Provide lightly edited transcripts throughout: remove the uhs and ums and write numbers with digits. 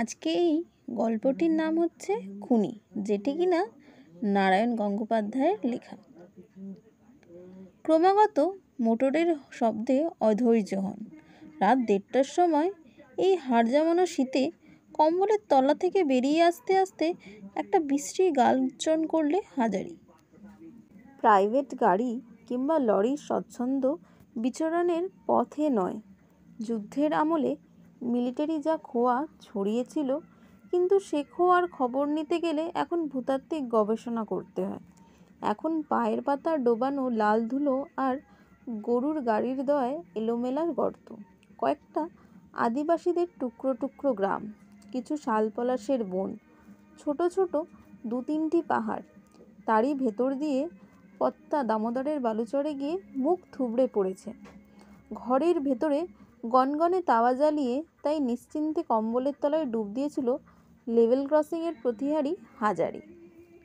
আজকে এই গল্পটির নাম হচ্ছে খুনি, যেটি কিনা নারায়ণ গঙ্গোপাধ্যায়ের লেখা। ক্রমাগত মোটরের শব্দে অধৈর্য হন। রাত 1:30টার সময় এই হাড় জমানো শীতে কম্বলের তলা থেকে বেরিয়ে আসতে আসতে একটা বিশ্রী গার্জন করলে হাজারি। প্রাইভেট গাড়ি কিংবা লরির স্বচ্ছন্দ বিচরণের পথে নয়। যুদ্ধের আমলে মিলিটারি যা খোয়া ছড়িয়েছিল, কিন্তু সে খোয়ার খবর নিতে গেলে এখন ভূতাত্ত্বিক গবেষণা করতে হয়। এখন পায়ের পাতা ডোবানো লাল ধুলো আর গরুর গাড়ির দয়ায় এলোমেলার গর্ত, কয়েকটা আদিবাসীদের টুকরো টুকরো গ্রাম, কিছু শালপলাশের বন, ছোট ছোট 2-3টি পাহাড়, তারই ভেতর দিয়ে পদ্মা দামোদরের বালুচরে গিয়ে মুখ থুবড়ে পড়েছে। ঘরের ভেতরে গনগনে তাওয়া জ্বালিয়ে তাই নিশ্চিন্তে কম্বলের তলায় ডুব দিয়েছিল লেভেল ক্রসিংয়ের প্রতিহারী হাজারি।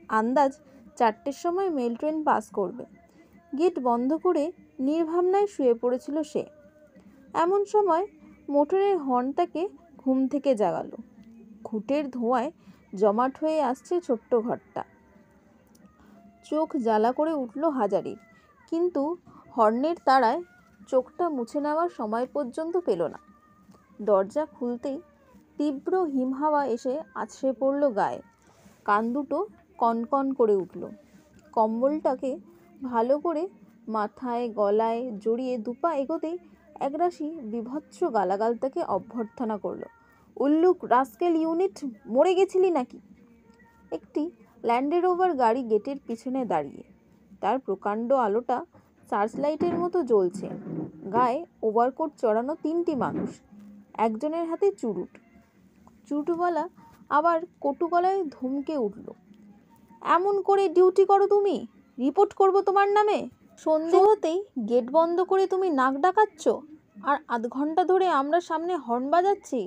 আন্দাজ 4টের সময় মেল ট্রেন পাস করবে। গেট বন্ধ করে নির্ভাবনায় শুয়ে পড়েছিল সে। এমন সময় মোটরের হর্ন তাকে ঘুম থেকে জাগালো। ঘুঁটের ধোঁয়ায় জমাট হয়ে আসছে ছোট্ট ঘরটা। চোখ জ্বালা করে উঠল হাজারির, কিন্তু হর্নের তাড়ায় চোখটা মুছে নেওয়ার সময় পর্যন্ত পেল না। দরজা খুলতেই তীব্র হিমহাওয়া এসে আছড়ে পড়ল গায়ে। কান দুটো কনকন করে উঠল। কম্বলটাকে ভালো করে মাথায় গলায় জড়িয়ে দুপা এগোতেই একরাশি বিভৎস গালাগাল তাকে অভ্যর্থনা করলো। উল্লুক, রাস্কেল ইউনিট, মরে গেছিলি নাকি? একটি ল্যান্ড রোভার গাড়ি গেটের পিছনে দাঁড়িয়ে, তার প্রকাণ্ড আলোটা সার্চলাইটের মতো জ্বলছে। গায়ে ওভারকোট চড়ানো 3টি মানুষ, একজনের হাতে চুরুট। চুরুটওয়ালা আবার কটু গলায় ধমকে উঠল, এমন করে ডিউটি করো তুমি? রিপোর্ট করব তোমার নামে। সন্ধে হতেই গেট বন্ধ করে তুমি নাক ডাকাচ্ছ, আর আধ ঘন্টা ধরে আমরা সামনে হর্ন বাজাচ্ছি।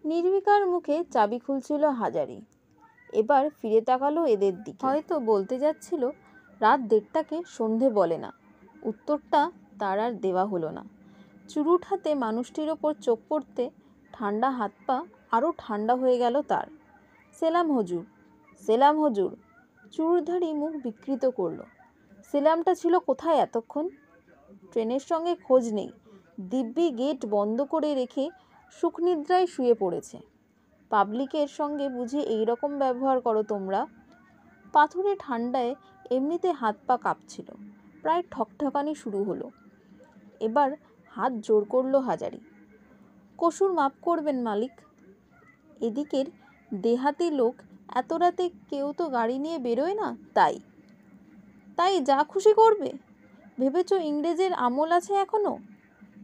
নির্বিকার মুখে চাবি খুলছিল হাজারি। এবার ফিরে তাকালো এদের দিকে। হয়তো বলতে যাচ্ছিল রাত 1:30টাকে সন্ধে বলে না। উত্তরটা তার আর দেওয়া হলো না। চুরুট হাতে মানুষটির ওপর চোখ পড়তে ঠান্ডা হাত পা আরও ঠান্ডা হয়ে গেল তার। সেলাম হুজুর, সেলাম হুজুর। চুরুটধারী মুখ বিকৃত করল। সেলামটা ছিল কোথায় এতক্ষণ? ট্রেনের সঙ্গে খোঁজ নেই। দিব্যি গেট বন্ধ করে রেখে সুখনিদ্রায় শুয়ে পড়েছে। পাবলিকের সঙ্গে বুঝি এই রকম ব্যবহার করো তোমরা? পাথুরে ঠান্ডায় এমনিতে হাত পা কাঁপছিল। প্রায় ঠকঠকানি শুরু হলো। এবার হাত জোর করলো হাজারি। কসুর মাপ করবেন মালিক। এদিকের দেহাতি লোক এত রাতে কেউ তো গাড়ি নিয়ে বেরোয় না, তাই যা খুশি করবে ভেবেছ ইংরেজের আমল আছে এখনো?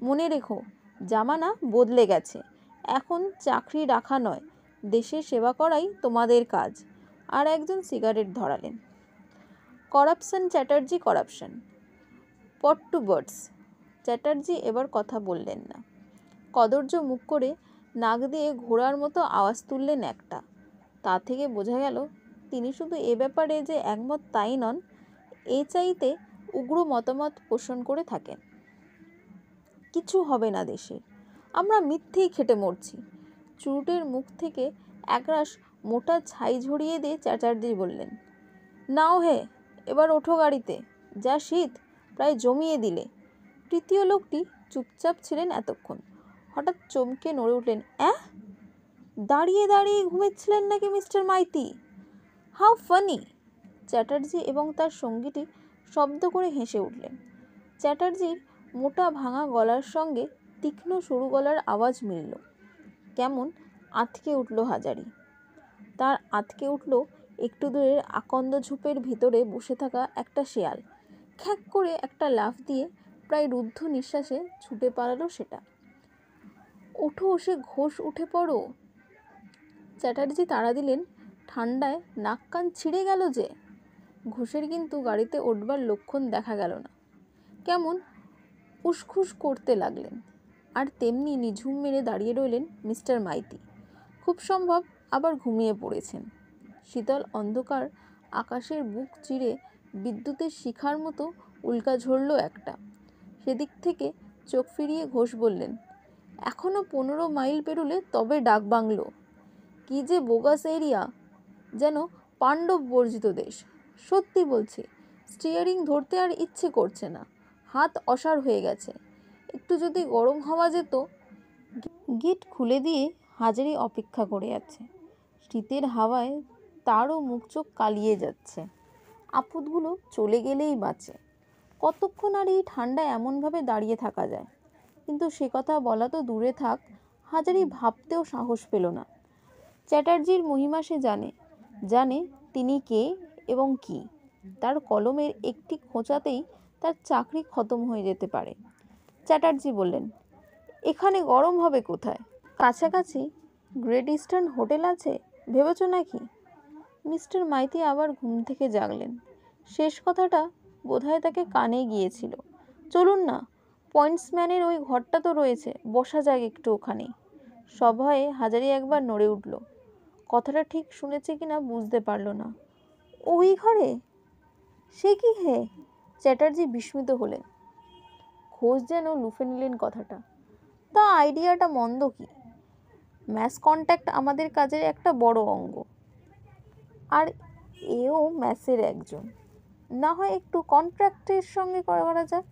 মনে রেখো, জামানা বদলে গেছে। এখন চাকরি রাখা নয়, দেশের সেবা করাই তোমাদের কাজ। আর একজন সিগারেট ধরালেন। Corruption Chatterjee, corruption. Pot two birds. Chatterjee এবার কথা বললেন না। কদর্য মুখ করে নাক দিয়ে ঘোড়ার মতো আওয়াজ তুললেন একটা। তা থেকে বোঝা গেল তিনি শুধু এ ব্যাপারে যে একমত তাই নন, এ চাইতে উগ্র মতামত পোষণ করে থাকেন। কিছু হবে না দেশে, আমরা মিথ্যেই খেটে মরছি। চুরুটের মুখ থেকে একরাশ মোটা ছাই ঝরিয়ে দিয়ে চ্যাটার্জি বললেন, নাও হে, এবার ওঠো গাড়িতে। যা শীত, প্রায় জমিয়ে দিলে। তৃতীয় লোকটি চুপচাপ ছিলেন এতক্ষণ। হঠাৎ চমকে নড়ে উঠলেন। দাঁড়িয়ে দাঁড়িয়ে ঘুমেছিলেন নাকি mister Maiti? How funny! Chatterjee এবং তার সঙ্গীটি শব্দ করে হেসে উঠলেন। চ্যাটার্জির মোটা ভাঙা গলার সঙ্গে তীক্ষ্ণ সরু গলার আওয়াজ মিলল। কেমন আঁতকে উঠল হাজারি। তার আঁতকে উঠল একটু দূরের আকন্দ ঝোপের ভিতরে বসে থাকা একটা শেয়াল। খ্যাঁক করে একটা লাফ দিয়ে প্রায় রুদ্ধ নিঃশ্বাসে ছুটে পালালো সেটা। ওঠো, সে ঘোষ, উঠে পড়ো। চ্যাটার্জি তাড়া দিলেন। ঠান্ডায় নাক কান ছিঁড়ে গেল যে। ঘোষের কিন্তু গাড়িতে উঠবার লক্ষণ দেখা গেল না। কেমন উসখুস করতে লাগলেন। আর তেমনি নিঝুম মেরে দাঁড়িয়ে রইলেন মিস্টার মাইতি। খুব সম্ভব আবার ঘুমিয়ে পড়েছেন। শীতল অন্ধকার আকাশের বুক চিরে বিদ্যুতের শিখার মতো উল্কা ঝরল একটা। সেদিক থেকে চোখ ফিরিয়ে ঘোষ বললেন, এখনো 15 মাইল পেরোলে তবে ডাক বাংলো। কি যে বোগাস এরিয়া, যেন পাণ্ডব বর্জিত দেশ। সত্যি বলছি, স্টিয়ারিং ধরতে আর ইচ্ছে করছে না, হাত অসাড় হয়ে গেছে। একটু যদি গরম হাওয়া যেত। গেট খুলে দিয়ে হাজারি অপেক্ষা করে আছে। শীতের হাওয়ায় তারও মুখ চোখ কালিয়ে যাচ্ছে। আপদগুলো চলে গেলেই বাঁচে। কতক্ষণ আর এই ঠান্ডায় এমনভাবে দাঁড়িয়ে থাকা যায়? কিন্তু সে কথা বলা তো দূরে থাক, হাজারি ভাবতেও সাহস পেল না। চ্যাটার্জির মহিমা সে জানে, জানে তিনি কে এবং কি। তার কলমের একটি খোঁচাতেই তার চাকরি খতম হয়ে যেতে পারে। চ্যাটার্জি বললেন, এখানে গরম হবে কোথায়? কাছাকাছি গ্রেট ইস্টার্ন হোটেল আছে ভেবেছ নাকি? মিস্টার মাইতি আবার ঘুম থেকে জাগলেন। শেষ কথাটা বোধহয় তাকে কানে গিয়েছিল। চলুন না, পয়েন্টসম্যানের ওই ঘরটা তো রয়েছে, বসা যাক একটু ওখানে। সভয়ে হাজারি একবার নড়ে উঠল। কথাটা ঠিক শুনেছে কিনা বুঝতে পারল না। ওই ঘরে? সে কি হে? চ্যাটার্জি বিস্মিত হলেন। ঘোষ যেন লুফে নিলেন কথাটা। তা আইডিয়াটা মন্দ কি? ম্যাস কন্ট্যাক্ট আমাদের কাজের একটা বড় অঙ্গ, আর এও ম্যাসের একজন। না হয় একটু কন্ট্রাক্টের সঙ্গে করা যাক।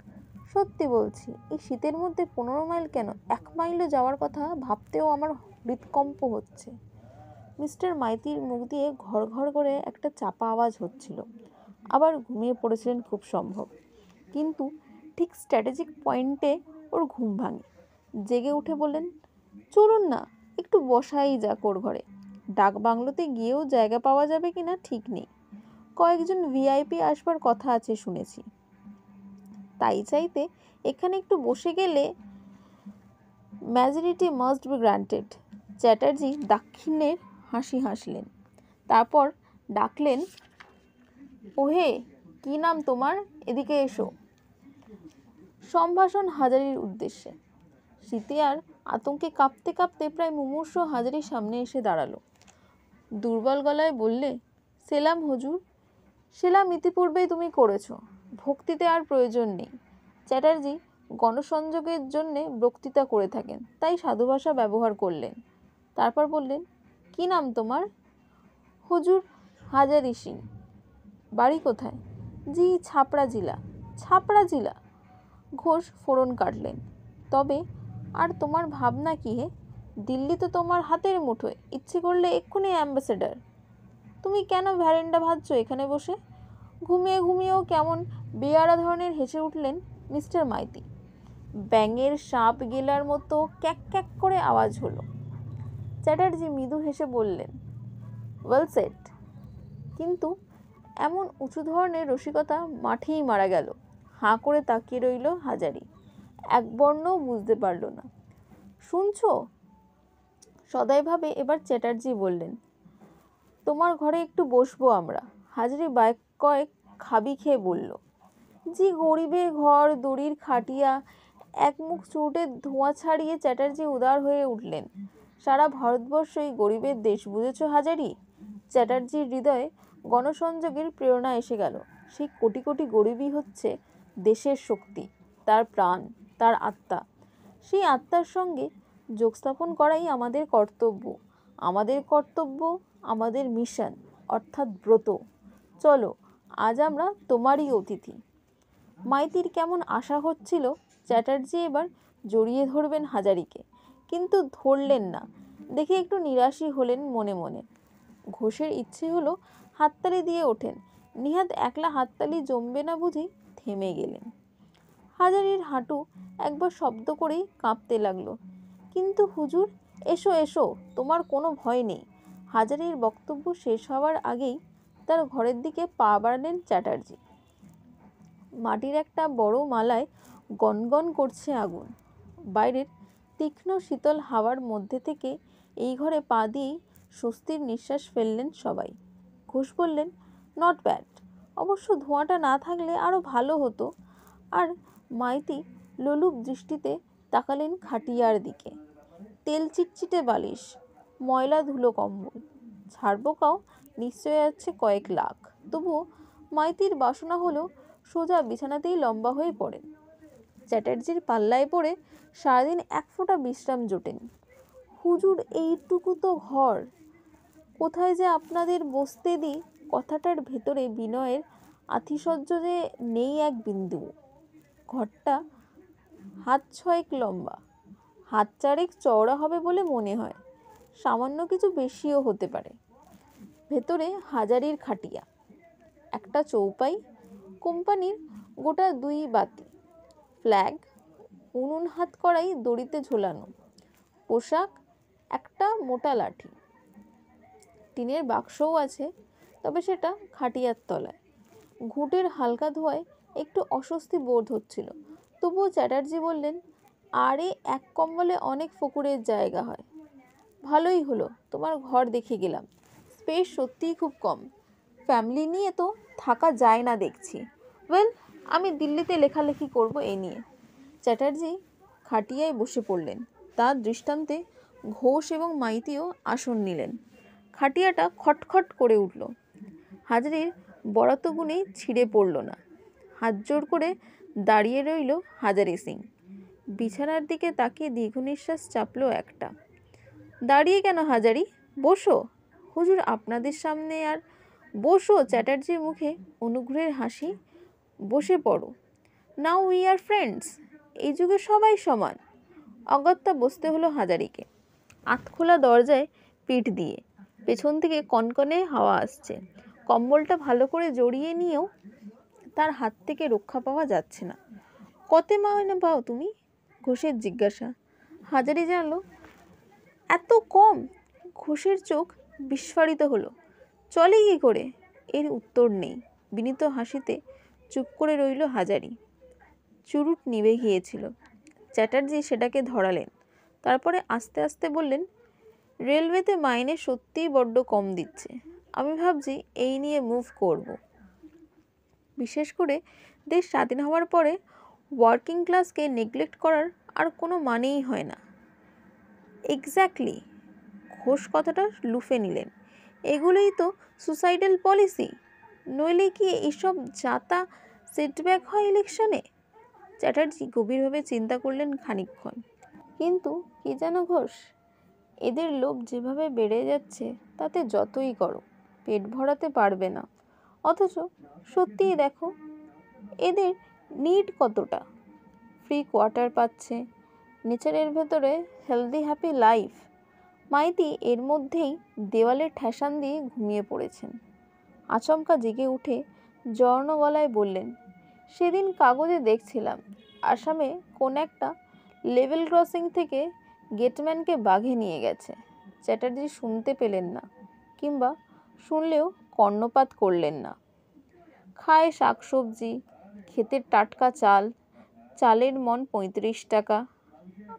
সত্যি বলছি, এই শীতের মধ্যে 15 মাইল কেন, 1 মাইলও যাওয়ার কথা ভাবতেও আমার হৃৎকম্প হচ্ছে। মিস্টার মাইতির মুখ দিয়ে ঘর ঘর করে একটা চাপা আওয়াজ হচ্ছিল। আবার ঘুমিয়ে পড়েছিলেন খুব সম্ভব। কিন্তু ঠিক স্ট্র্যাটেজিক পয়েন্টে ওর ঘুম ভাঙে। জেগে উঠে বললেন, চলুন না, একটু বসাই যাক ওর ঘরে। ডাক বাংলোতে গিয়েও জায়গা পাওয়া যাবে কিনা ঠিক নেই। কয়েকজন ভিআইপি আসবার কথা আছে শুনেছি। তাই চাইতে এখানে একটু বসে গেলে majority must be granted. Chatterjee দাক্ষিণ্যের হাসি হাসলেন। তারপর ডাকলেন, ওহে, কি নাম তোমার? এদিকে এসো। সম্ভাষণ হাজারির উদ্দেশ্যে। শীতে আর আতঙ্কে কাঁপতে কাঁপতে প্রায় মুমূর্ষ হাজারির সামনে এসে দাঁড়ালো। দুর্বল গলায় বললে, সেলাম হুজুর। সেলাম ইতিপূর্বেই তুমি করেছ, ভক্তিতে আর প্রয়োজন নেই। চ্যাটার্জি গণসংযোগের জন্যে বক্তৃতা করে থাকেন, তাই সাধু ভাষা ব্যবহার করলেন। তারপর বললেন, কি নাম তোমার? হুজুর হাজারি সিং। বাড়ি কোথায়? জি ছাপড়া জেলা। ছাপড়া জেলা? ঘোষ ফোড়ন কাটলেন। তবে আর তোমার ভাবনা কি হে? দিল্লি তো তোমার হাতের মুঠোয়, ইচ্ছে করলে এক্ষুনি অ্যাম্বাসেডার। তুমি কেন ভ্যারেন্ডা ভাজছো এখানে বসে? ঘুমিয়ে ঘুমিয়েও কেমন বেয়ারা ধরনের হেসে উঠলেন মিস্টার মাইতি। ব্যাঙের সাপ গেলার মতো ক্যাক ক্যাক করে আওয়াজ হলো। চ্যাটার্জি মৃদু হেসে বললেন, ওয়েল সেট। কিন্তু এমন উঁচু ধরনের রসিকতা মাঠেই মারা গেল। হাঁ করে তাকিয়ে রইল হাজারি। এক বর্ণও বুঝতে পারল না। শুনছো? সদয়ভাবে এবার চ্যাটার্জি বললেন, তোমার ঘরে একটু বসবো আমরা। হাজারি বাইক কয়েক খাবি খেয়ে বলল, জি গরিবের ঘর, দড়ির খাটিয়া। এক মুখ চুরুটের ধোঁয়া ছাড়িয়ে চ্যাটার্জি উদার হয়ে উঠলেন। সারা ভারতবর্ষই গরিবের দেশ, বুঝেছ হাজারি? চ্যাটার্জির হৃদয়ে গণসংযোগের প্রেরণা এসে গেল। সেই কোটি কোটি গরিবই হচ্ছে দেশের শক্তি, তার প্রাণ, তার আত্মা। সেই আত্মার সঙ্গে যোগস্থাপন করাই আমাদের কর্তব্য। আমাদের কর্তব্য, আমাদের মিশন, অর্থাৎ ব্রত। চলো, আজ আমরা তোমারই অতিথি। মাইতির কেমন আশা হচ্ছিল চ্যাটার্জি এবার জড়িয়ে ধরবেন হাজারিকে, কিন্তু ধরলেন না দেখে একটু নিরাশই হলেন মনে মনে। ঘোষের ইচ্ছে হলো হাততালি দিয়ে ওঠেন, নিহাত একলা হাততালি জমবে না বুঝি থেমে গেলেন। হাজারির হাঁটু একবার শব্দ করেই কাঁপতে লাগলো। কিন্তু হুজুর, এসো এসো, তোমার কোনো ভয় নেই। হাজারির বক্তব্য শেষ হওয়ার আগেই তার ঘরের দিকে পা বাড়ালেন চ্যাটার্জি। মাটির একটা বড় মালায় গনগন করছে আগুন। বাইরের তীক্ষ্ণ শীতল হাওয়ার মধ্যে থেকে এই ঘরে পা দিয়েই স্বস্তির নিঃশ্বাস ফেললেন সবাই। ঘোষ বললেন, নট ব্যাড। অবশ্য ধোঁয়াটা না থাকলে আরও ভালো হতো। আর মাইতি লোলুপ দৃষ্টিতে তাকালেন খাটিয়ার দিকে। তেল চিটচিটে বালিশ, ময়লা ধুলো কম্বল, ঝাড়পোকাও নিশ্চয় আছে কয়েক লাখ। তবুও মাইতির বাসনা হলো সোজা বিছানাতেই লম্বা হয়ে পড়েন। চ্যাটার্জির পাল্লায় পড়ে সারাদিন এক ফোঁটা বিশ্রাম জোটেনি। হুজুর, এইটুকু তো ঘর। কোথায় যে আপনাদের বসতে দিই কথাটার ভেতরে বিনয়ের আতিশয্য যে নেই এক বিন্দু। ঘরটা হাত 6 লম্বা, হাত 4 চওড়া হবে বলে মনে হয়, সামান্য কিছু বেশিও হতে পারে। ভেতরে হাজারির খাটিয়া, একটা চৌপাই, কোম্পানির গোটা 2 বাতি, ফ্ল্যাগ, উনুন হাত করাই দড়িতে ঝোলানো, পোশাক, একটা মোটা লাঠি। টিনের বাক্সও আছে, তবে সেটা খাটিয়ার তলায়। ঘুঁটের হালকা ধোঁয়ায় একটু অস্বস্তি বোধ হচ্ছিল, তবুও চ্যাটার্জি বললেন, আরে এক কম্বলে অনেক ফকুরের জায়গা হয়। ভালোই হলো তোমার ঘর দেখে গেলাম, স্পেস সত্যিই খুব কম। ফ্যামিলি নিয়ে তো থাকা যায় না দেখছি। ওয়েল, আমি দিল্লিতে লেখালেখি করব এ নিয়ে। চ্যাটার্জি খাটিয়ায় বসে পড়লেন। তার দৃষ্টান্তে ঘোষ এবং মাইতিও আসন নিলেন। খাটিয়াটা খটখট করে উঠল। হাজারির বরাতগুনেই ছিঁড়ে পড়ল না। হাত জোর করে দাঁড়িয়ে রইল হাজারি সিং। বিছানার দিকে তাকিয়ে দীর্ঘ নিঃশ্বাস চাপল একটা। দাঁড়িয়ে কেন হাজারি, বসো। হুজুর আপনাদের সামনে আর বসো। চ্যাটার্জির মুখে অনুগ্রহের হাসি। বসে পড়ো। Now we are friends. এই যুগে সবাই সমান। অগত্যা বসতে হলো হাজারিকে। আধখোলা দরজায় পিঠ দিয়ে পেছন থেকে কনকনে হাওয়া আসছে। কম্বলটা ভালো করে জড়িয়ে নিয়েও তার হাত থেকে রক্ষা পাওয়া যাচ্ছে না। কতে মাইনে পাও তুমি? ঘোষের জিজ্ঞাসা। হাজারি জানলো এত কম। ঘোষের চোখ বিস্ফারিত হলো। চলে কি করে? এর উত্তর নেই। বিনীত হাসিতে চুপ করে রইল হাজারি। চুরুট নিভে গিয়েছিল। চ্যাটার্জি সেটাকে ধরালেন। তারপরে আস্তে আস্তে বললেন, রেলওয়েতে মাইনে সত্যিই বড্ড কম দিচ্ছে। আমি ভাবছি এই নিয়ে মুভ করব। বিশেষ করে দেশ স্বাধীন হওয়ার পরে ওয়ার্কিং ক্লাসকে নেগলেক্ট করার আর কোনো মানেই হয় না। এক্স্যাক্টলি। ঘোষ কথাটা লুফে নিলেন। এগুলোই তো সুসাইডাল পলিসি। নইলে কি এইসব যাতা সেটব্যাক হয় ইলেকশনে? চ্যাটার্জি গভীরভাবে চিন্তা করলেন খানিকক্ষণ। কিন্তু কি যেন ঘোষ, এদের লোভ যেভাবে বেড়ে যাচ্ছে তাতে যতই করো পেট ভরাতে পারবে না। অথচ সত্যিই দেখো এদের নিড কতটা। ফ্রি কোয়ার্টার পাচ্ছে, নেচারের ভেতরে হেলদি হ্যাপি লাইফ। মাইতি এর মধ্যেই দেওয়ালে ঠেসান দিয়ে ঘুমিয়ে পড়েছেন। আচমকা জেগে উঠে জর্ণ গলায় বললেন, সেদিন কাগজে দেখছিলাম আসামে কোন একটা লেভেল ক্রসিং থেকে গেটম্যানকে বাঘে নিয়ে গেছে। চ্যাটার্জি শুনতে পেলেন না, কিংবা শুনলেও কর্ণপাত করলেন না। খায় শাকসবজি, ক্ষেতের টাটকা চাল, চালের মণ 35 টাকা,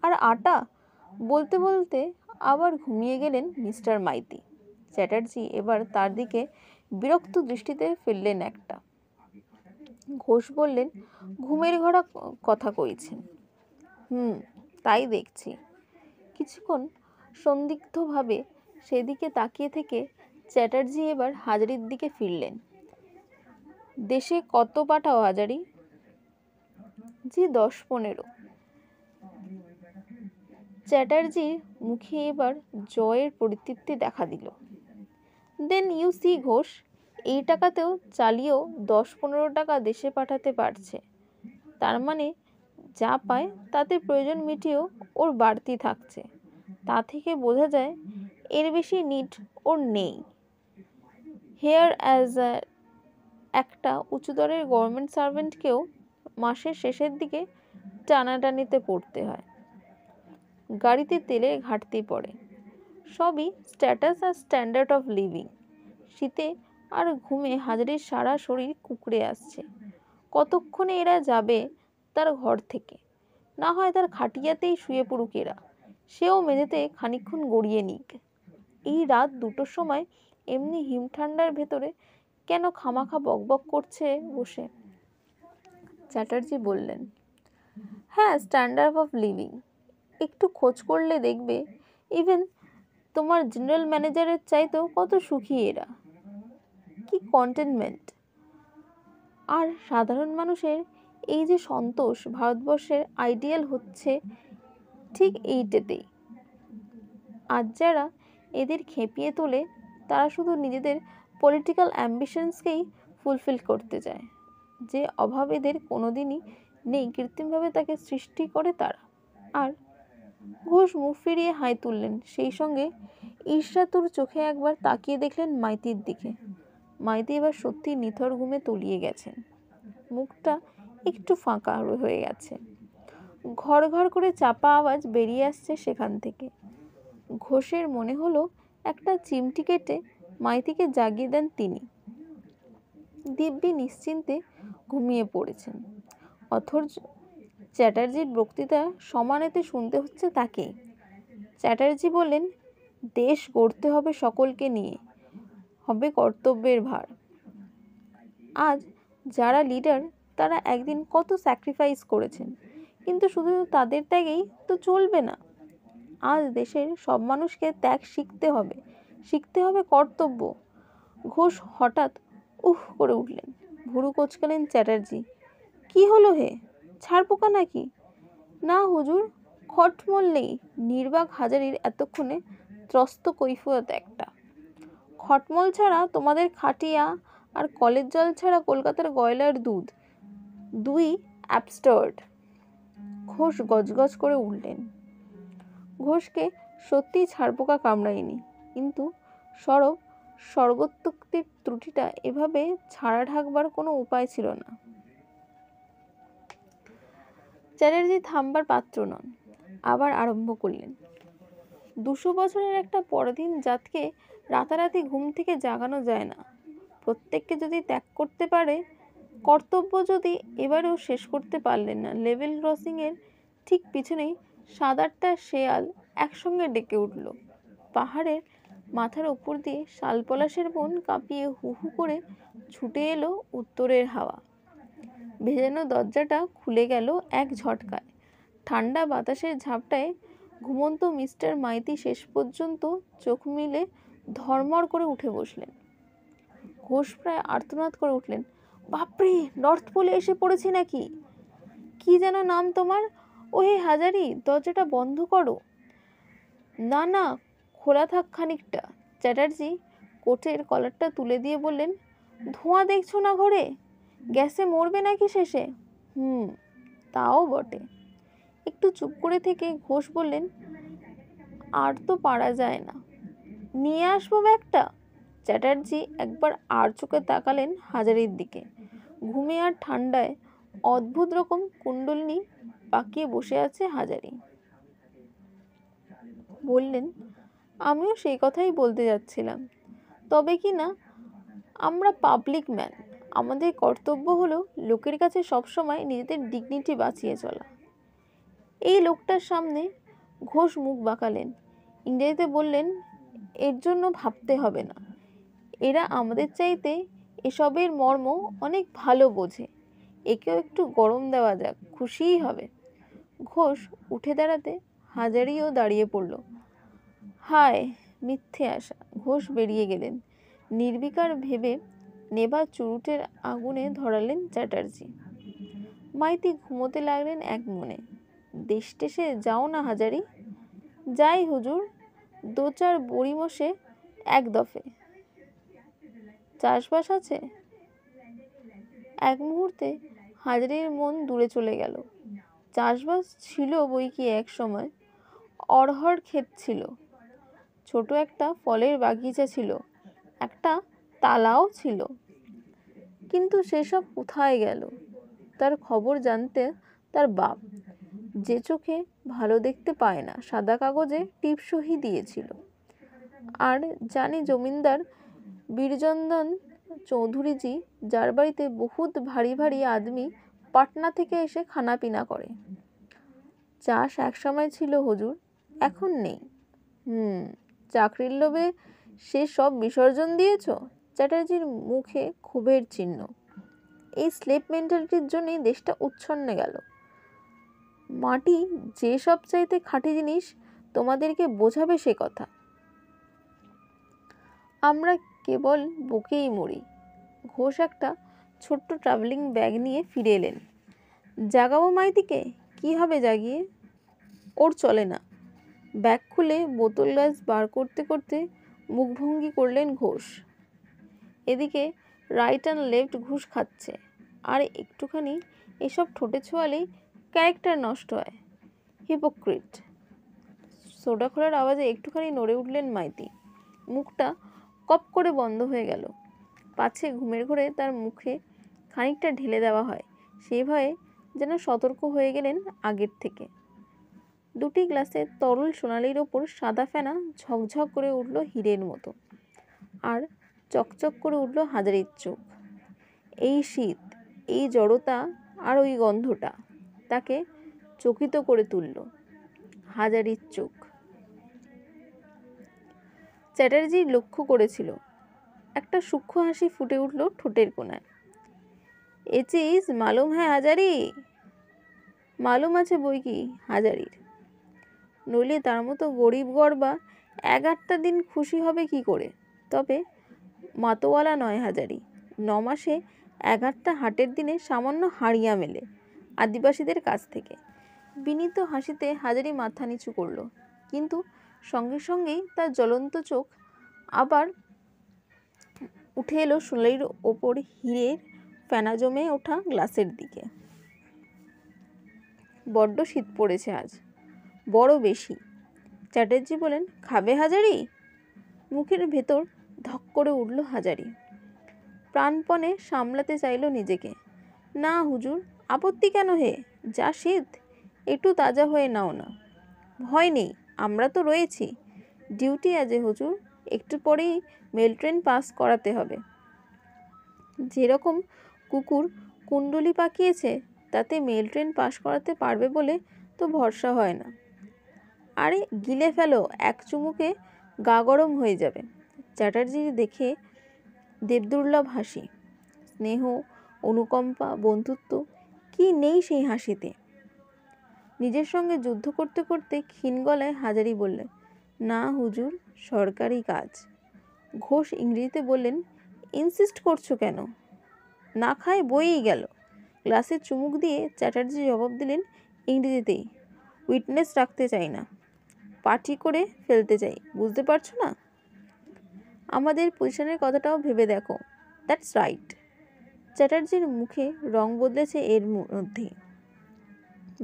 আর আটা। বলতে বলতে আবার ঘুমিয়ে গেলেন মিস্টার মাইতি। চ্যাটার্জি এবার তার দিকে বিরক্ত দৃষ্টিতে ফেললেন একটা। ঘোষ বললেন, ঘুমের ঘোড়া কথা কইছেন? তাই দেখছি। কিছুক্ষণ সন্দিগ্ধভাবে সেদিকে তাকিয়ে থেকে চ্যাটার্জি এবার হাজারির দিকে ফিরলেন। দেশে কত পাঠাও হাজারি? জি 10-15। চ্যাটার্জির মুখে এবার জয়ের পরিতৃপ্তি দেখা দিল। দেন ইউ সি ঘোষ, এই টাকাতেও চালিয়েও 10-15 টাকা দেশে পাঠাতে পারছে। তার মানে যা পায় তাতে প্রয়োজন মিটিয়েও ওর বাড়তি থাকছে। তা থেকে বোঝা যায় এর বেশি নিড ওর নেই। হেয়ার অ্যাজ একটা উঁচুদরের গভর্নমেন্ট সার্ভেন্টকেও মাসের শেষের দিকে টানাটানিতে পড়তে হয়। গাড়িতে তেলের ঘাটতি পড়ে। সবই স্ট্যাটাস আর স্ট্যান্ডার্ড অফ লিভিং। শীতে আর ঘুমে হাজারির সারা শরীর কুঁকড়ে আসছে। কতক্ষণে এরা যাবে তার ঘর থেকে? না হয় তার খাটিয়াতেই শুয়ে পড়ুক এরা, সেও মেঝেতে খানিকক্ষণ গড়িয়ে নিক। এই রাত 2টোর সময় এমনি হিম ঠান্ডার ভেতরে কেন খামাখা বকবক করছে বসে? চ্যাটার্জি বললেন, হ্যাঁ, স্ট্যান্ডার্ড অফ লিভিং। একটু খোঁজ করলে দেখবে ইভেন তোমার জেনারেল ম্যানেজারের চাইতেও কত সুখী এরা। কি কন্টেনমেন্ট! আর সাধারণ মানুষের এই যে সন্তোষ ভারতবর্ষের আইডিয়াল হচ্ছে ঠিক এইটাতেই। আজ যারা এদের খেপিয়ে তোলে তারা শুধু নিজেদের পলিটিক্যাল অ্যাম্বিশনসকেই ফুলফিল করতে চায়। যে অভাব এদের কোনোদিনই নেই, কৃত্রিমভাবে তাকে সৃষ্টি করে তারা। আর ঘোষ মুখ ফিরিয়ে হাই তুললেন, সেই সঙ্গে ঈর্ষাতুর চোখে একবার তাকিয়ে দেখলেন মাইতির দিকে। মাইতি এবার সত্যি নিথর ঘুমে তলিয়ে গেছেন, মুখটা একটু ফাঁকা হয়ে গেছে। ঘর ঘর করে চাপা আওয়াজ বেরিয়ে আসছে সেখান থেকে। ঘোষের মনে হলো একটা চিমটি কেটে মাইতিকে জাগিয়ে দেন তিনি। দিব্যি নিশ্চিন্তে ঘুমিয়ে পড়েছেন, অথচ চ্যাটার্জির বক্তৃতা সমানেতে শুনতে হচ্ছে তাকে। চ্যাটার্জি বললেন, দেশ গড়তে হবে সকলকে নিয়ে, হবে কর্তব্যের ভার। আজ যারা লিডার তারা একদিন কত স্যাক্রিফাইস করেছেন, কিন্তু শুধু তাদের ত্যাগেই তো চলবে না। আজ দেশের সব মানুষকে ত্যাগ শিখতে হবে কর্তব্য। ঘোষ হঠাৎ উহ করে উঠলেন, ভুরু কোচকালেন চ্যাটার্জি। কি হলো হে, ছাড়পোকা নাকি? না হুজুর, খটমল নেই। নির্বাক হাজারির এতক্ষণে ত্রস্ত কৈফিয়ত একটা। খটমল ছাড়া তোমাদের খাটিয়া আর কলের জল ছাড়া কলকাতার গয়লার দুধ, দুই অ্যাবসার্ড। ঘোষ গজগজ করে উঠলেন। ঘোষকে সত্যিই ছাড়পোকা কামড়ায়নি, কিন্তু স্বর্গোত্তক্তির ত্রুটিটা এভাবে ছাড়া ঢাকবার কোনো উপায় ছিল না। চ্যাটার্জি থামবার পাত্র নন, আবার আরম্ভ করলেন। 200 বছরের একটা পরাধীন জাতকে রাতারাতি ঘুম থেকে জাগানো যায় না। প্রত্যেককে যদি ত্যাগ করতে পারে, কর্তব্য যদি এবারেও শেষ করতে পারলেন না। লেভেল ক্রসিংয়ের ঠিক পিছনেই 7-8টা শেয়াল একসঙ্গে ডেকে উঠল। পাহাড়ের মাথার ওপর দিয়ে শালপলাশের বন কাঁপিয়ে হু হু করে ছুটে এলো উত্তরের হাওয়া। ভেজানো দরজাটা খুলে গেল এক ঝটকায়। ঠান্ডা বাতাসের ঝাপটায় ঘুমন্ত মিস্টার মাইতি শেষ পর্যন্ত চোখ মিলে ধর্মর করে উঠে বসলেন। ঘোষ প্রায় আর্তনাদ করে উঠলেন, বাপরে, নর্থ পোলে এসে পড়েছি নাকি? কি যেন নাম তোমার? ওহে হাজারি, দরজাটা বন্ধ করো। না না, খোলা থাক খানিকটা। চ্যাটার্জি কোটের কলারটা তুলে দিয়ে বললেন, ধোঁয়া দেখছো না ঘরে? গ্যাসে মরবে নাকি শেষে? তাও বটে। একটু চুপ করে থেকে ঘোষ বললেন, আর তো পারা যায় না। নিয়ে আসবো ব্যাগটা? চ্যাটার্জি একবার আর চোখে তাকালেন হাজারির দিকে। ঘুমে আর ঠান্ডায় অদ্ভুত রকম কুণ্ডলিনী পাকিয়ে বসে আছে হাজারি। বললেন, আমিও সেই কথাই বলতে যাচ্ছিলাম। তবে কি না, আমরা পাবলিক ম্যান, আমাদের কর্তব্য হলো লোকের কাছে সবসময় নিজেদের ডিগনিটি বাঁচিয়ে চলা। এই লোকটার সামনে ঘোষ মুখ বাঁকালেন, ইংরেজিতে বললেন, এর জন্য ভাবতে হবে না। এরা আমাদের চাইতে এসবের মর্ম অনেক ভালো বোঝে। একেও একটু গরম দেওয়া যাক, খুশিই হবে। ঘোষ উঠে দাঁড়াতে হাজারিও দাঁড়িয়ে পড়ল। হায় মিথ্যে আশা। ঘোষ বেরিয়ে গেলেন। নির্বিকার ভেবে নেভা চুরুটের আগুনে ধরালেন চ্যাটার্জি। মাইতি ঘুমোতে লাগলেন এক মনে। দেশ টেসে যাও না হাজারি? যাই হুজুর, 2-4 বড়ি মশে এক দফে। চাষবাস আছে? এক মুহূর্তে হাজারির মন দূরে চলে গেল। চাষবাস ছিল বই কি এক সময়। অড়হর ক্ষেত ছিল, ছোট একটা ফলের বাগিচা ছিল, একটা তালাও ছিল, কিন্তু সেসব কোথায় গেল? তার খবর জানতে তার বাপ, যে চোখে ভালো দেখতে পায় না, সাদা কাগজে টিপসই দিয়েছিল। আর জানি জমিদার বীরচন্দন চৌধুরীজি, যার বাড়িতে বহুত ভারী ভারী আদমি পাটনা থেকে এসে খানাপিনা করে। চাষ একসময় ছিল হুজুর, এখন নেই। চাকরির লোভে সে সব বিসর্জন দিয়েছ? চ্যাটার্জির মুখে ক্ষোভের চিহ্ন। এই স্লেভ মেন্টালিটির জন্যই দেশটা উচ্ছন্নে গেল। মাটি যে সব চাইতে খাঁটি জিনিস তোমাদেরকে বোঝাবে সে কথা। আমরা কেবল বকেই মরি। ঘোষ একটা ছোট্ট ট্রাভেলিং ব্যাগ নিয়ে ফিরে এলেন। জাগাবো মাইতিকে? কি হবে জাগিয়ে? ওর চলে না। ব্যাগ খুলে বোতল গ্লাস বার করতে করতে মুখভঙ্গি করলেন ঘোষ। এদিকে রাইট অ্যান্ড লেফট ঘুষ খাচ্ছে, আর একটুখানি এসব ঠোঁটে ছোঁয়ালেই ক্যারেক্টার নষ্ট হয়। হিপোক্রিট। সোডা খোলার আওয়াজে একটুখানি নড়ে উঠলেন মাইতি। মুখটা কপ করে বন্ধ হয়ে গেল। পাছে ঘুমের ঘোরে তার মুখে খানিকটা ঢেলে দেওয়া হয়, সেই ভয়ে যেন সতর্ক হয়ে গেলেন আগের থেকে। দুটি গ্লাসে তরল সোনালির ওপর সাদা ফেনা ঝকঝক করে উঠল হীরের মতো, আর চকচক করে উঠল হাজারির চোখ। এই শীত, এই জড়তা আর ওই গন্ধটা তাকে চকিত করে তুলল। হাজারির চোখ। চ্যাটার্জি লক্ষ্য করেছিল একটা সূক্ষ্ম হাসি ফুটে উঠল ঠোঁটের কোণায়। এ চিজ মালুম হ্যাঁ হাজারি? মালুম আছে বই কি হাজারির, নইলে তার মতো গরিব গরবা 11টা দিন খুশি হবে কি করে? তবে মাতোয়ালা নয় হাজারি, 9 মাসে 11টা হাটের দিনে সামান্য হাড়িয়া মেলে আদিবাসীদের কাছ থেকে। বিনীত হাসিতে হাজারি মাথা নিচু করল, কিন্তু সঙ্গে সঙ্গেই তার জ্বলন্ত চোখ আবার উঠে এলো সোনালির ওপর হীরের ফেনা জমে ওঠা গ্লাসের দিকে। বড্ড শীত পড়েছে আজ, বড় বেশি। চ্যাটার্জি বলেন, খাবে হাজারি? মুখের ভেতর ধক করে উঠল হাজারি। প্রাণপণে সামলাতে চাইল নিজেকে। না হুজুর, আপত্তি কেন হে? যা শীত, একটু তাজা হয়ে নাও না। ভয় নেই, আমরা তো রয়েছি। ডিউটি আছে হুজুর, একটু পরেই মেল ট্রেন পাস করাতে হবে। যেরকম কুকুর কুণ্ডলি পাকিয়েছে, তাতে মেল ট্রেন পাস করাতে পারবে বলে তো ভরসা হয় না। আরে গিলে ফেলো, এক চুমুকে গা গরম হয়ে যাবে। চ্যাটার্জি দেখে দেবদুর্লভ হাসি, স্নেহ, অনুকম্পা, বন্ধুত্ব কি নেই সেই হাসিতে। নিজের সঙ্গে যুদ্ধ করতে করতে ক্ষীণ গলায় হাজারি বললেন, না হুজুর, সরকারি কাজ। ঘোষ ইংরেজিতে বললেন, ইনসিস্ট করছো কেন? না খায় বইই গেল। গ্লাসে চুমুক দিয়ে চ্যাটার্জি জবাব দিলেন ইংরেজিতেই, উইটনেস রাখতে চাই না, পার্টি করে ফেলতে চাই, বুঝতে পারছো না? আমাদের পজিশনের কথাটাও ভেবে দেখো। That's right. চ্যাটার্জির মুখে রং বদলেছে এর মধ্যেই।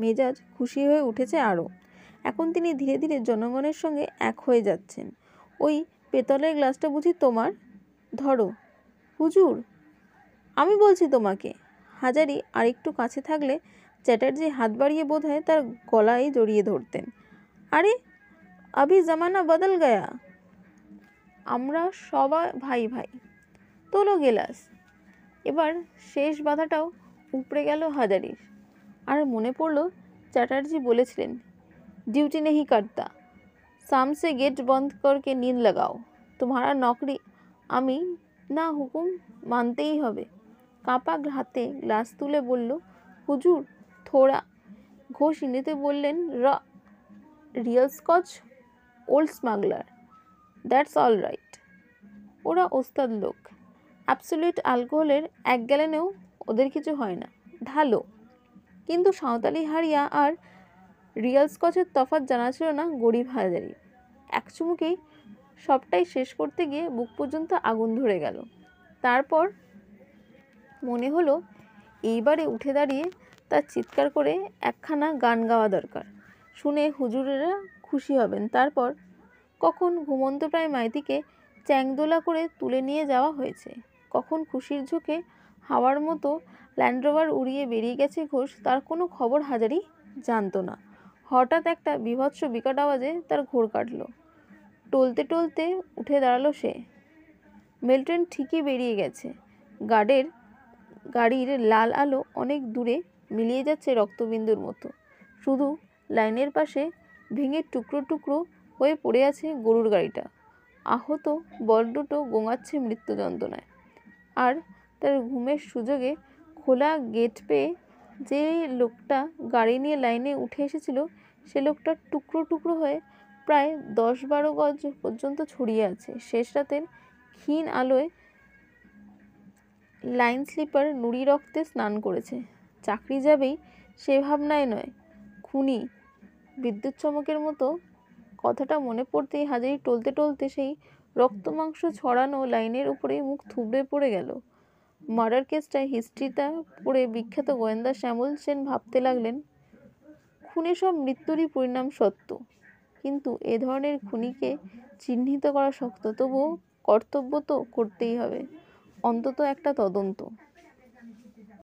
মেজাজ খুশি হয়ে উঠেছে আরও। এখন তিনি ধীরে ধীরে জনগণের সঙ্গে এক হয়ে যাচ্ছেন। ওই পেতলের গ্লাসটা বুঝি তোমার? ধরো। হুজুর, আমি বলছি তোমাকে। হাজারি আরেকটু কাছে থাকলে চ্যাটার্জি হাত বাড়িয়ে বোধহয় তার গলায় জড়িয়ে ধরতেন। আরে আভি জামানা বদল গয়া, আমরা সবাই ভাই ভাই, তোলো গেলাস। এবার শেষ বাধাটাও উপড়ে গেল হাজারির। আর মনে পড়ল চ্যাটার্জি বলেছিলেন, ডিউটি নেহি করতা, शाम से गेट बंद करके नींद लगाओ, तुम्हारा नौकरी। আমি না, হুকুম মানতেই হবে। কাঁপা হাতে গ্লাস তুলে বলল, হুজুর থোড়া। ঘোষ ইংরেজিতে বললেন, real Scotch, old smuggler. That's all right. ওরা ওস্তাদ লোক, অ্যাবসলিউট অ্যালকোহলের 1 গ্যালনেও ওদের কিছু হয় না, ঢালো। কিন্তু সাঁওতালি হাড়িয়া আর রিয়েল স্কচের তফাৎ জানা ছিল না গরিব হাজারি। এক চুমুকেই সবটাই শেষ করতে গিয়ে বুক পর্যন্ত আগুন ধরে গেল। তারপর মনে হলো এইবারে উঠে দাঁড়িয়ে তার চিৎকার করে একখানা গান গাওয়া দরকার, শুনে হুজুরেরা খুশি হবেন। তারপর কখন ঘুমন্তপ্রায় মাইতিকে চ্যাংদোলা করে তুলে নিয়ে যাওয়া হয়েছে, কখন খুশির ঝোঁকে হাওয়ার মতো ল্যান্ডরোভার উড়িয়ে বেরিয়ে গেছে ঘোষ, তার কোনো খবর হাজারি জানতো না। হঠাৎ একটা বিভৎস বিকট আওয়াজে তার ঘোর কাটল। টলতে টলতে উঠে দাঁড়ালো সে। মেল ট্রেন ঠিকই বেরিয়ে গেছে। গাড়ির লাল আলো অনেক দূরে মিলিয়ে যাচ্ছে রক্তবিন্দুর মতো। শুধু লাইনের পাশে ভেঙে টুকরো টুকরো হয়ে পড়ে আছে গরুর গাড়িটা। আহত বল দুটো গোঙাচ্ছে মৃত্যু যন্ত্রণায়। আর তার ঘুমের সুযোগে খোলা গেট পেয়ে যে লোকটা গাড়ি নিয়ে লাইনে উঠে এসেছিল, সে লোকটা টুকরো টুকরো হয়ে প্রায় 10-12 গজ পর্যন্ত ছড়িয়ে আছে। শেষ রাতের ক্ষীণ আলোয় লাইন স্লিপার নুড়ি রক্তে স্নান করেছে। চাকরি যাবেই সে ভাবনায় নয়, খুনি। বিদ্যুৎ চমকের মতো কথাটা মনে পড়তেই হাজারি টলতে টলতে সেই রক্তমাংস ছড়ানো লাইনের উপরেই মুখ থুবড়ে পড়ে গেল। মার্ডার কেসটায় হিস্ট্রিটা পড়ে বিখ্যাত গোয়েন্দা শ্যামল সেন ভাবতে লাগলেন, খুনে সব মৃত্যুরই পরিণাম সত্য, কিন্তু এ ধরনের খুনিকে চিহ্নিত করা শক্ত, তবুও কর্তব্য তো করতেই হবে, অন্তত একটা তদন্ত।